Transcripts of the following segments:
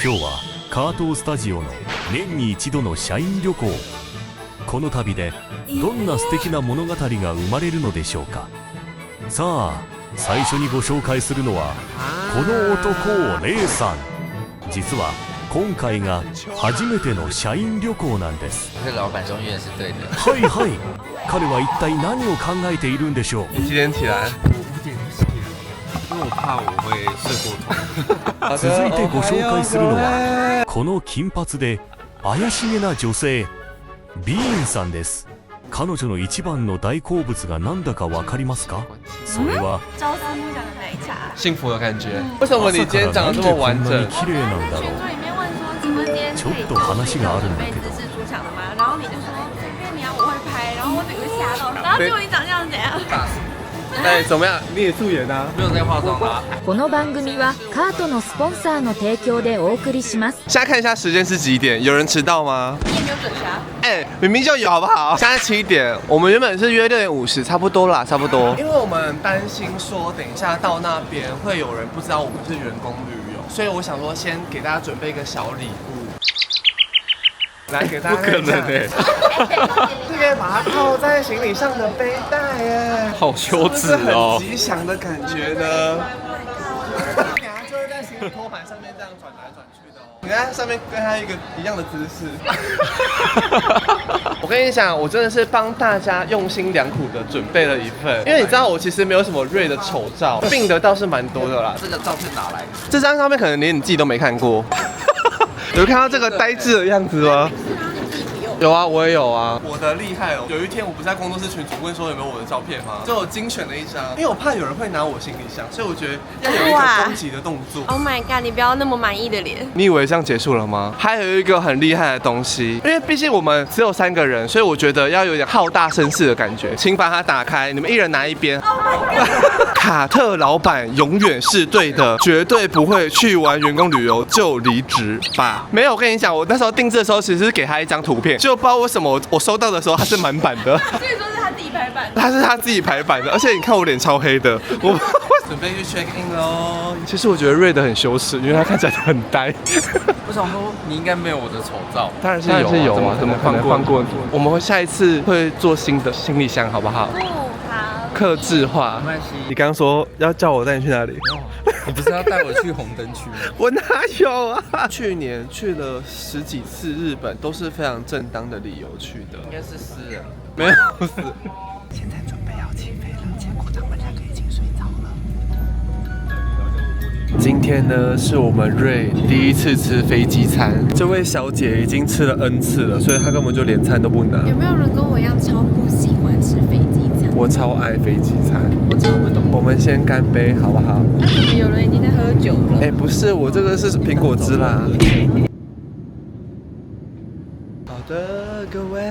今日はカートスタジオの年に一度の社員旅行。この旅でどんな素敵な物語が生まれるのでしょうか。さあ最初にご紹介するのはこの男レイさん。実は今回が初めての社員旅行なんです。是老板中院是对的。はいはい。彼は一体何を考えているんでしょう。你几点起来5点就起来了，因为我怕我会睡过头。続いてご紹介するのはこの金髪で怪しげな女性ビーンさんです。彼女の一番の大好物が何だかわかりますか。それは朝思暮想的奶茶。幸福的感觉。为什么你今天长得这么完整？綺麗なんだろう。群组里面问说，请问今天可以ちょっと話があるんだけど准备姿势出场的吗？然后你就说随便你啊，我会拍。然后我整个吓到，然后结果你长这样怎样？哎，怎么样？你也素颜啊？没有在化妆啦。この番組はカートのスポンサーの提供でお送りします。现在看一下时间是几点？有人迟到吗？你也没有准时啊。哎，明明就有好不好？现在7点，我们原本是约6点50，差不多啦，差不多。因为我们担心说，等一下到那边会有人不知道我们是员工旅游，所以我想说先给大家准备一个小礼物。来给大家看一下，不可能哎！这个把它套在行李上的背带哎，好羞耻哦！很吉祥的感觉呢。等下就会在行李托盘上面这样转来转去的哦。你看上面跟它一个一样的姿势。我跟你讲，我真的是帮大家用心良苦的准备了一份，因为你知道我其实没有什么瑞的丑照，病的倒是蛮多的啦。这个照片哪来的？这张照片可能连你自己都没看过。有看到这个呆滞的样子吗？有啊，我也有啊。我的厉害哦！有一天我不是在工作室群组问说有没有我的照片吗？就我精选了一张，因为我怕有人会拿我行李箱，所以我觉得要有一个攻击的动作。Oh my god！你不要那么满意的脸。你以为这样结束了吗？还有一个很厉害的东西，因为毕竟我们只有3个人，所以我觉得要有点浩大声势的感觉。请把它打开，你们一人拿一边。Oh my god！卡特老板永远是对的，绝对不会去完员工旅游就离职吧？没有，我跟你讲，我那时候定制的时候其实是给他一张图片，就不知道为什么我收到的时候它是满版的。所以说是他自己排版的。它是他自己排版的，而且你看我脸超黑的，我准备去 check in 喽。其实我觉得瑞德很羞耻，因为他看起来很呆。我想说你应该没有我的丑照。当然是有啊，怎么可能放过？我们会下一次会做新的行李箱，好不好？不好。客制化。没关系。你刚刚说要叫我带你去哪里？你不是要带我去红灯区吗？我哪有啊？去年去了10几次日本，都是非常正当的理由去的。应该是私人。没有是。现在准备要起飞了，结果他们2个已经睡着了。今天呢，是我们瑞第一次吃飞机餐。这位小姐已经吃了 N 次了，所以她根本就连餐都不拿。有没有人跟我一样超不喜欢吃飞机餐？我超爱飞机餐，我超不懂。我们先干杯，好不好？那怎么有人已经在喝酒了？哎，不是，我这个是苹果汁啦。好的，各位，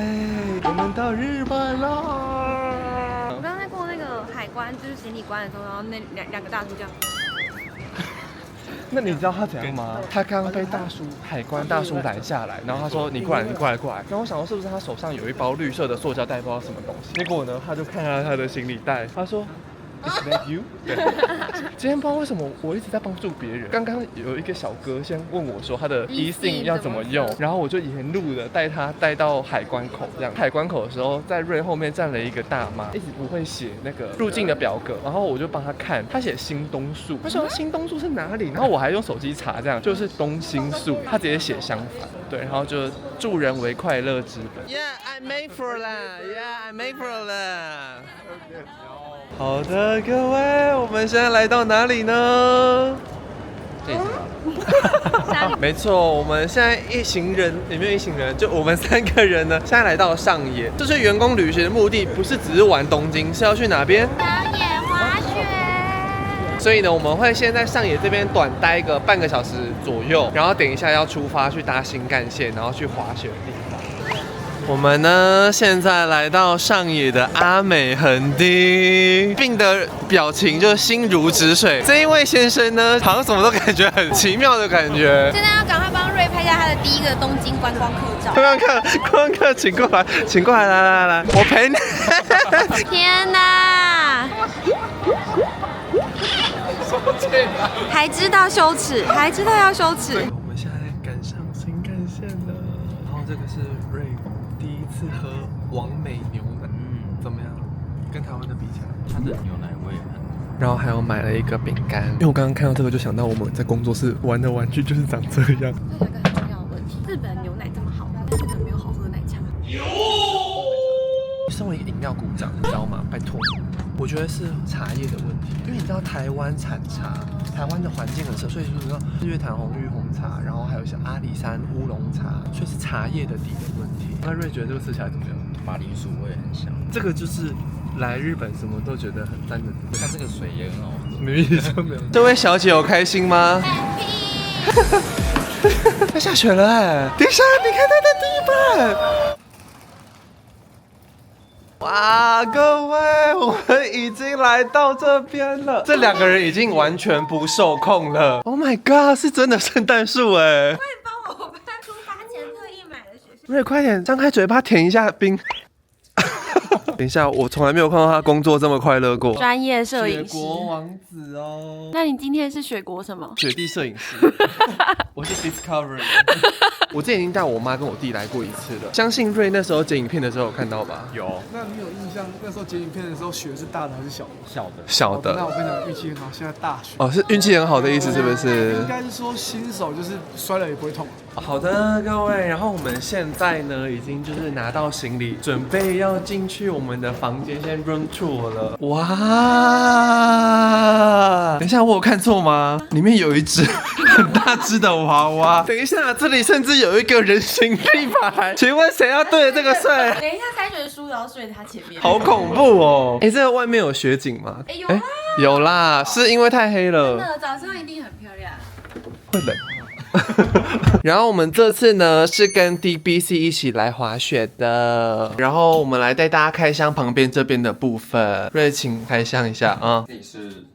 我们到日本了。我刚才过那个海关，就是行李关的时候，然后那两个大叔这样。那你知道他怎样吗？他刚刚被海关大叔拦下来，然后他说：“你过来，你过来，过来。”然后我想说是不是他手上有一包绿色的塑胶袋，不知道什么东西。结果呢，他就看到他的行李袋，他说：“Is that you？” 对。今天不知道为什么我一直在帮助别人。刚刚有一个小哥先问我说他的eSIM要怎么用，然后我就沿路的带他带到海关口。这样海关口的时候，在瑞后面站了一个大妈，一直不会写那个入境的表格，然后我就帮他看，他写新东宿，他说新东宿是哪里？然后我还用手机查，这样就是东新宿，他直接写相反。对，然后就助人为快乐之本。Yeah, I made for 啦 ，Yeah, I made for 啦。好的，各位，我们现在来到哪里呢？这里是哪里？没错，我们现在一行人，也没有一行人，就我们3个人呢，现在来到了上野。这是员工旅行的目的，不是只是玩东京，是要去哪边？上野滑雪。所以呢，我们会先在上野这边短待个半个小时左右，然后等一下要出发去搭新干线，然后去滑雪的地方。我们呢，现在来到上野的阿美横丁，并的表情就心如止水。这一位先生呢，好像什么都感觉很奇妙的感觉。现在要赶快帮瑞拍下他的第一个东京观光客照。观光客，请过来，请过来，来，我陪你。天哪！还知道羞耻，还知道要羞耻。我们现在这个是瑞第一次喝王美牛奶，怎么样？跟台湾的比起来，它的牛奶味很。然后还有买了一个饼干，因为我刚刚看到这个就想到我们在工作室玩的玩具就是长这样。那有一个很重要的问题，日本牛奶这么好，但日本没有好喝的奶茶。身为一个饮料股长，你知道吗？拜托，我觉得是茶叶的问题，因为你知道台湾产茶，台湾的环境很适合，所以就是说日月潭红玉红茶，然后还有像阿里山乌龙茶，所以是茶叶的底的问题。那瑞觉得这个吃起来怎么样？马铃薯味很香，这个就是来日本什么都觉得很赞的。它这个水也很好喝。明明就没有。这位小姐有开心吗？要下雪了哎！等一下，你看它的地板。哇，各位，我们已经来到这边了。这两个人已经完全不受控了。Oh my god， 是真的圣诞树哎！快帮我拍出发前特意买的雪雪。瑞，快点张开嘴巴舔一下冰。等一下，我从来没有看到他工作这么快乐过。专业摄影师，雪国王子哦。那你今天是雪国什么？雪地摄影师，我是 Discovery。我之前已经带我妈跟我弟来过一次了，相信瑞那时候剪影片的时候有看到吧？有那你有印象那时候剪影片的时候雪是大的还是小的？小的。小的。那我跟你讲，运气很好，现在大雪。哦，是运气很好的意思是不是？应该是说新手就是摔了也不会痛。好的，各位，然后我们现在呢，已经就是拿到行李，准备要进去我们的房间，先 room tour 了。哇！等一下，我有看错吗？里面有一只很大只的娃娃。等一下，这里甚至有一个人形立牌，请问谁要对着这个睡？等一下开学的书要睡他前面。好恐怖哦！哎，这个外面有雪景吗？哎有啦，有啦，是因为太黑了。真的早上一定很漂亮。会冷。然后我们这次呢是跟 DBC 一起来滑雪的，然后我们来带大家开箱旁边这边的部分。瑞，请开箱一下啊。这里是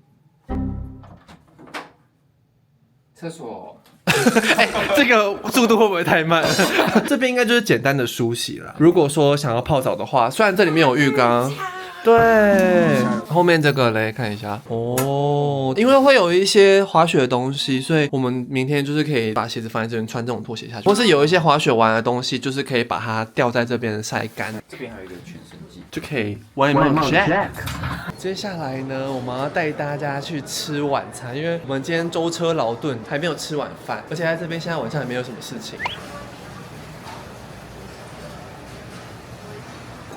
厕所。哎，这个速度会不会太慢？这边应该就是简单的梳洗啦。如果说想要泡澡的话，虽然这里面有浴缸。对，后面这个嘞，看一下哦。因为会有一些滑雪的东西，所以我们明天就是可以把鞋子放在这边，穿这种拖鞋下去，或是有一些滑雪玩的东西，就是可以把它吊在这边晒干。这边还有一个全身镜，就可以外貌 Jack。接下来呢，我们要带大家去吃晚餐，因为我们今天舟车劳顿，还没有吃晚饭，而且在这边现在晚上也没有什么事情。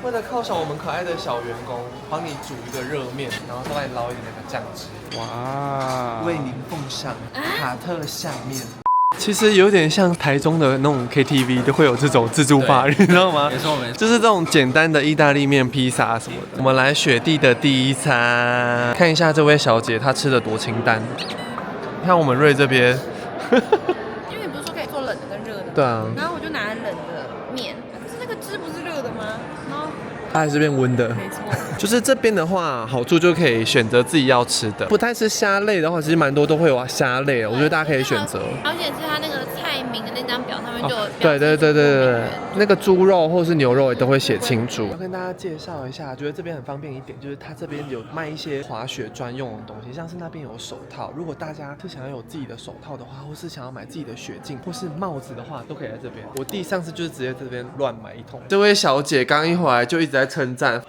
为了犒赏我们可爱的小员工，帮你煮一个热面，然后再帮你捞一点那个酱汁。哇！为您奉上卡特下面。其实有点像台中的那种 KTV 都会有这种自助吧，你知道吗？没错没错，就是这种简单的意大利面、披萨什么的。我们来雪地的第一餐，看一下这位小姐她吃的多清淡。看我们瑞这边，因为你不是说可以做冷的跟热的吗？对啊，然后我就拿了冷的面，可是那个汁不是热的吗？然后它还是变温的。没错。就是这边的话，好处就可以选择自己要吃的。不太吃虾类的话，其实蛮多都会有虾类，我觉得大家可以选择。而且是它那个菜名的那张表上面就有对对对对对，那个猪肉或是牛肉也都会写清楚。要跟大家介绍一下，觉得这边很方便一点，就是它这边有卖一些滑雪专用的东西，像是那边有手套，如果大家是想要有自己的手套的话，或是想要买自己的雪镜或是帽子的话，都可以在这边。我弟上次就是直接这边乱买一通。这位小姐刚一回来就一直在称赞。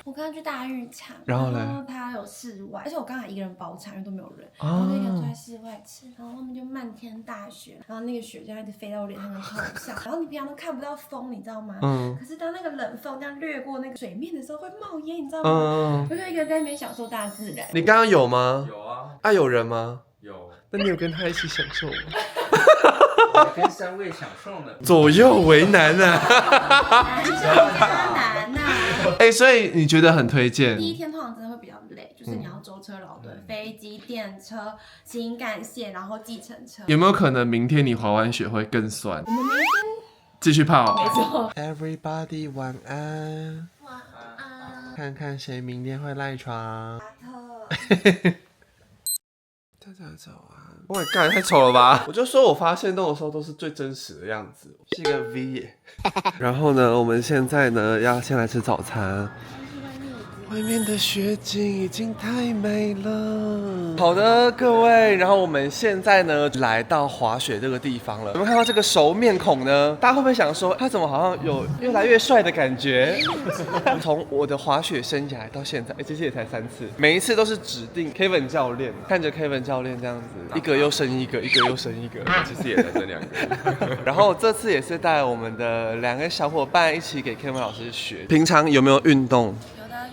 我刚刚去大浴场，然后呢？它有室外，而且我刚好一个人包场，因为都没有人，然后就一个人坐在室外吃，然后外面就漫天大雪，然后那个雪就一直飞到我脸上跟头上，然后你平常都看不到风，你知道吗？可是当那个冷风这样掠过那个水面的时候，会冒烟，你知道吗？我就一个人在那边享受大自然。你刚刚有吗？有啊。啊，有人吗？有。那你有跟他一起享受吗？我跟3位享受呢。左右为难啊！男生加难呐。哎，所以你觉得很推荐？第一天通常真的会比较累，就是你要舟车劳顿，飞机、电车、新干线，然后计程车。有没有可能明天你滑完雪会更酸？我们明天继续泡。没错。Everybody 晚安。晚安。看看谁明天会赖床。大家早安。Oh my god， 太丑了吧！我就说我发现动的时候都是最真实的样子，是一个 V 耶。然后呢，我们现在呢要先来吃早餐。外面的雪景已经太美了。好的，各位，然后我们现在呢来到滑雪这个地方了。有没有看到这个熟面孔呢？大家会不会想说，他怎么好像有越来越帅的感觉？从我的滑雪生涯到现在，其实也才3次，每一次都是指定 Kevin 教练，看着 Kevin 教练这样子，一个又生一个，一个又生一个，其实也才生2个。然后这次也是带我们的2个小伙伴一起给 Kevin 老师学。平常有没有运动？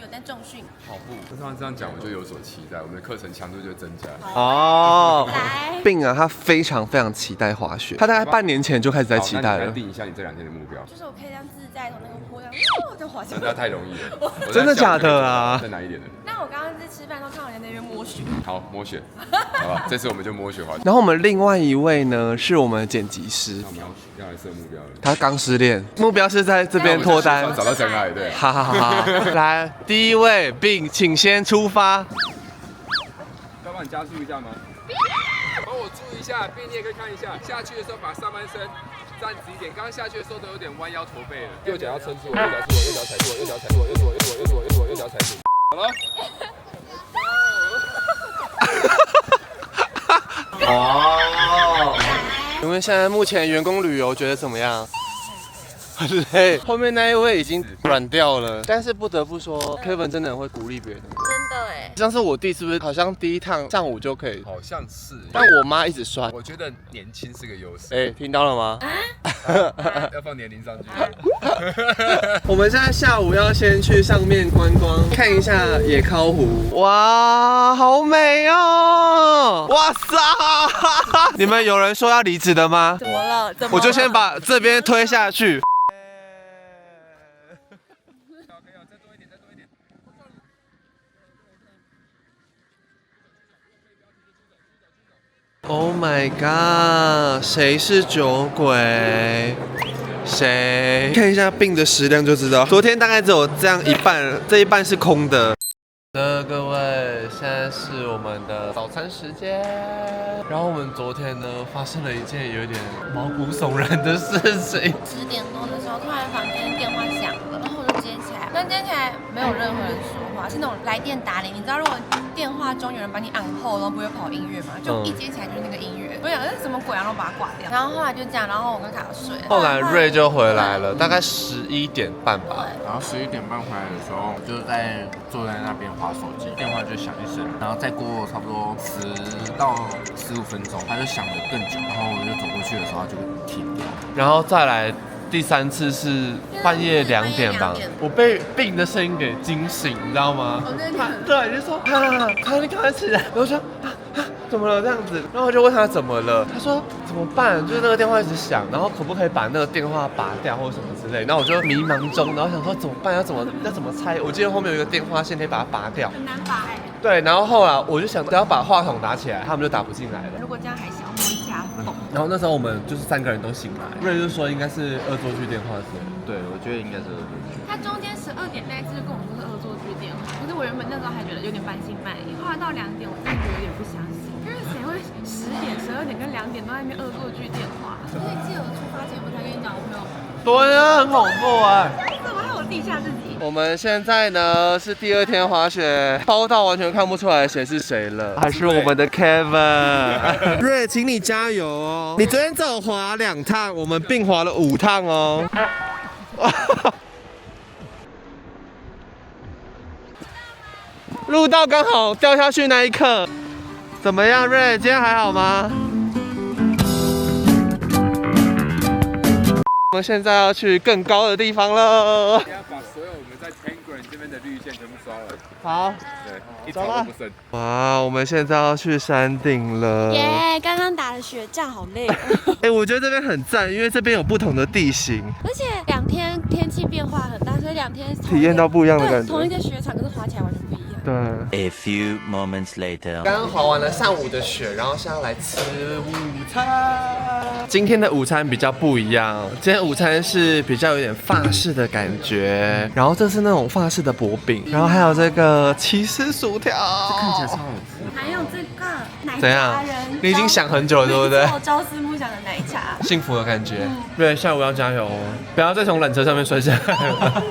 有在重训。跑步，那他这样讲我就有所期待，我们的课程强度就会增加。哦，来，病啊，他非常期待滑雪，他大概半年前就开始在期待了。定一下你这2天的目标。就是我可以这样自在从那个坡上，就滑下来。那太容易了。真的假的啊？在哪一点的？那我刚刚在吃饭的时候看到人在那边摸雪。好，摸雪，好吧，这次我们就摸雪滑雪。然后我们另外一位呢，是我们的剪辑师，那我们要来设目标了。他刚失恋，目标是在这边脱单，找到真爱，对。哈哈哈！来，第一位病，请先出发。要帮你加速一下吗？帮我注意一下，并你也可以看一下，下去的时候把上半身站直一点。刚刚下去的时候都有点弯腰驼背了，右脚要撑住，右脚是我，右脚踩住我，右脚踩住我，右左，右左，右左，右左，右脚踩住。好了。哦，你们现在目前员工旅游觉得怎么样？很累，后面那一位已经软掉了，但是不得不说 ，Kevin 真的很会鼓励别人。真的哎，像是我弟是不是好像第一趟上午就可以？好像是，但我妈一直刷。我觉得年轻是个优势。哎，听到了吗？要放年龄上去。我们现在下午要先去上面观光，看一下野尻湖。哇，好美哦！哇塞！你们有人说要离职的吗？怎么了？怎么了？我就先把这边推下去。Oh my god！ 谁是酒鬼？谁？看一下病的食量就知道。昨天大概只有这样一半，这一半是空的。各位，现在是我们的早餐时间。然后我们昨天呢，发生了一件有点毛骨悚然的事情。10点多的时候，突然房间电话响了，然后我就接起来，但接起来没有任何人说话，是那种来电打铃。你知道，如果电话中有人把你按后，然后不会跑音乐嘛？就一接起来就是那个音乐。我想这是什么鬼啊，然后把它挂掉。然后后来就这样，然后我跟卡睡。后来瑞就回来了，大概11点半吧。然后11点半回来的时候，就在坐在那边滑手机，电话就响一声，然后再过差不多10到15分钟，它就响得更久，然后我就走过去的时候，它就停掉。然后再来第3次是半夜2点吧，我被病的声音给惊醒，你知道吗？对，就说你赶快起来，然后说怎么了这样子，然后我就问他怎么了，他说怎么办，就是那个电话一直响，然后可不可以把那个电话拔掉或者什么之类，然后我就迷茫中，然后想说怎么办，要怎么拆？我记得后面有一个电话线可以把它拔掉，很难拔哎。对，然后后来我就想只要把话筒拿起来，他们就打不进来了。如果这样还小，我会掐缝。然后那时候我们就是3个人都醒来，瑞就说应该是恶作剧电话是。对，我觉得应该是恶作剧。他中间12点那一次就跟我们说是恶作剧电话，可是我原本那时候还觉得有点半信半疑，后来到2点，我真的觉得有点不相信，因为谁会10点、12点跟2点都在那边恶作剧电话？所以记得我出发前我才跟你讲，我朋友。对啊，很恐怖啊！怎么害我地下自己？我们现在呢是第2天滑雪，超到完全看不出来谁是谁了，还是我们的 Kevin。瑞，请你加油哦！你昨天只有滑2趟，我们并滑了5趟哦。录到刚好掉下去那一刻，怎么样，瑞？今天还好吗？我们现在要去更高的地方了。要把所有我们在 Penguin 这边的绿线全部刷了。好，对，一草都不剩。哇，我们现在要去山顶了。耶，刚刚打了雪仗，好累。哎，我觉得这边很赞，因为这边有不同的地形，而且2天天气变化很大，所以2天体验到不一样的感觉。同一个雪场，可是滑起来完全不一样。对。A few moments later， 刚刚滑完了上午的雪，然后现在要来吃午餐。今天的午餐比较不一样，今天午餐是比较有点法式的感觉，然后这是那种法式的薄饼，然后还有这个起司薯条，这看起来超好吃。还有这个奶怎样茶人，你已经想很久了，对不对？朝思暮想的奶茶，幸福的感觉。对，下午要加油哦，不要再从缆车上面摔下来了。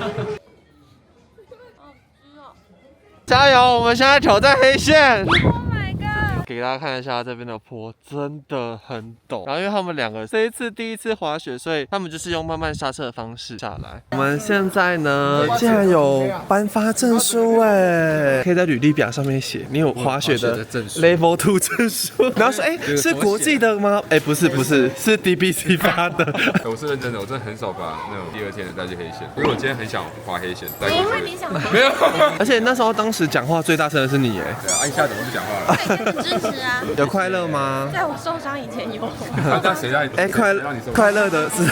加油！我们现在挑战黑线。 Oh my god！ 给大家看一下这边的坡，真的很陡。然后因为他们两个这一次第一次滑雪，所以他们就是用慢慢刹车的方式下来。我们现在呢，竟然有颁发证书哎，可以在履历表上面写你有滑雪的 Level 2证书。然后说是国际的吗？不是，是 DBC 发的。我是认真的，我真的很少把那种第二天的带去黑线，因为我今天很想滑黑线。因为你想没有，而且那时候当时讲话最大声的是你哎。对啊，一下怎么不讲话了？很支持啊。有快乐吗？在我受伤以前有。那谁让你？让你受伤？快乐的是。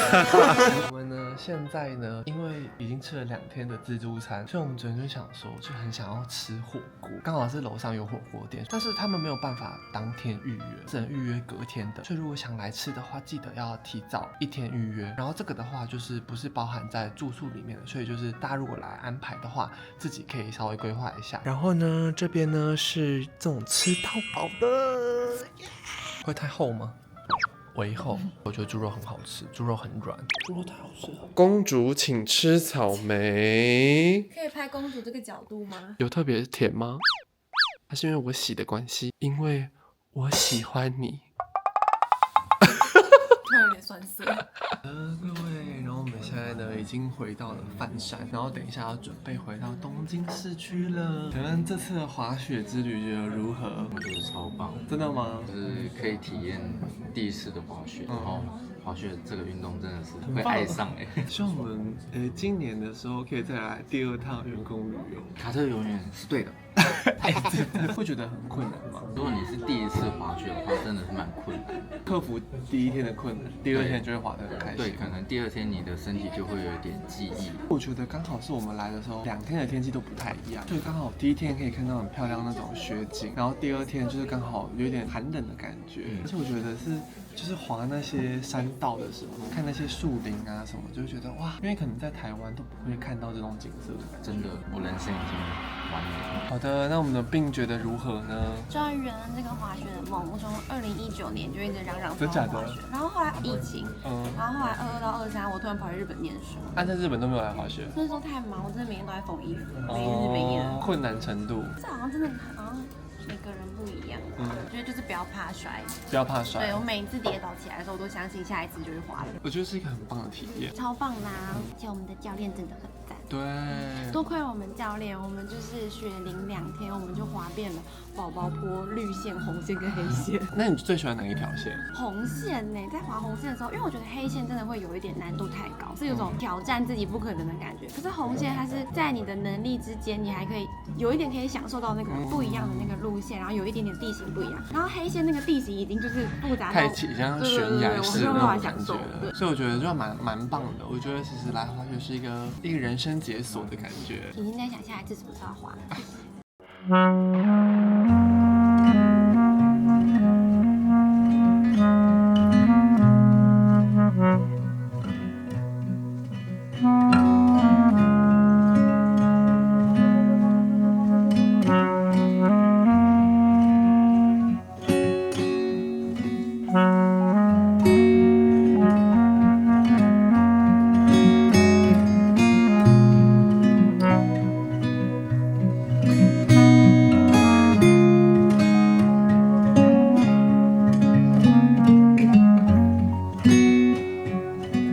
我们呢，现在呢，因为已经吃了2天的自助餐，所以我们昨天就想说，就很想要吃火锅。刚好是楼上有火锅店，但是他们没有办法当天预约，只能预约隔天的。所以如果想来吃的话，记得要提早1天预约。然后这个的话，就是不是包含在住宿里面的，所以就是大家如果来安排的话，自己可以稍微规划一下。然后呢，这边呢是这种吃到饱的，会太厚吗？微厚，我觉得猪肉很好吃，猪肉很软，猪肉太好吃了。公主请吃草莓，可以拍公主这个角度吗？有特别甜吗？还是因为我洗的关系？因为我喜欢你。突然有点酸涩。各位，然后我们现在呢已经回到了范山，然后等一下要准备回到东京市区了。请问这次的滑雪之旅觉得如何？我觉得超棒，真的吗？就是可以体验第一次的滑雪，然后滑雪这个运动真的是会爱上希望我们今年的时候可以再来第2趟员工旅游。卡特永远是对的。会觉得很困难吗？如果你是第一次滑雪的话，真的是蛮困难。克服第1天的困难，第2天就会滑得很开心。对，可能第2天你的身体就会有一点记忆。我觉得刚好是我们来的时候，2天的天气都不太一样，所以刚好第1天可以看到很漂亮那种雪景，然后第2天就是刚好有点寒冷的感觉。而且我觉得就是滑那些山道的时候，看那些树林啊什么，就会觉得哇，因为可能在台湾都不会看到这种景色的感觉。真的，我人生已经完美了。好的，那我们的病觉得如何呢？终于圆了这个滑雪的梦。我从2019年就一直嚷嚷真假的滑雪，然后后来疫情，然后后来22到23，我突然跑去日本念书。在日本都没有来滑雪？那时候太忙，我真的每天都在缝衣服，每日每夜。困难程度？这好像真的好像每个人不一样。我觉得就是不要怕摔，不要怕摔。对，我每一次跌倒起来的时候，我都相信下一次就会滑了。我觉得是一个很棒的体验，超棒啦！而且我们的教练真的很赞。对，多亏我们教练，我们就是雪龄2天，我们就滑遍了宝宝坡、绿线、红线跟黑线。那你最喜欢哪一条线？红线呢，在滑红线的时候，因为我觉得黑线真的会有一点难度太高，是有种挑战自己不可能的感觉。可是红线它是在你的能力之间，你还可以有一点可以享受到那个不一样的那个路线，然后有一点点地形不一样。然后黑线那个地形已经就是复杂到太起像悬崖式那种感觉了，所以我觉得就蛮棒的。我觉得其实来滑雪是一个人生解锁的感觉。已经在想下一次什么时候滑。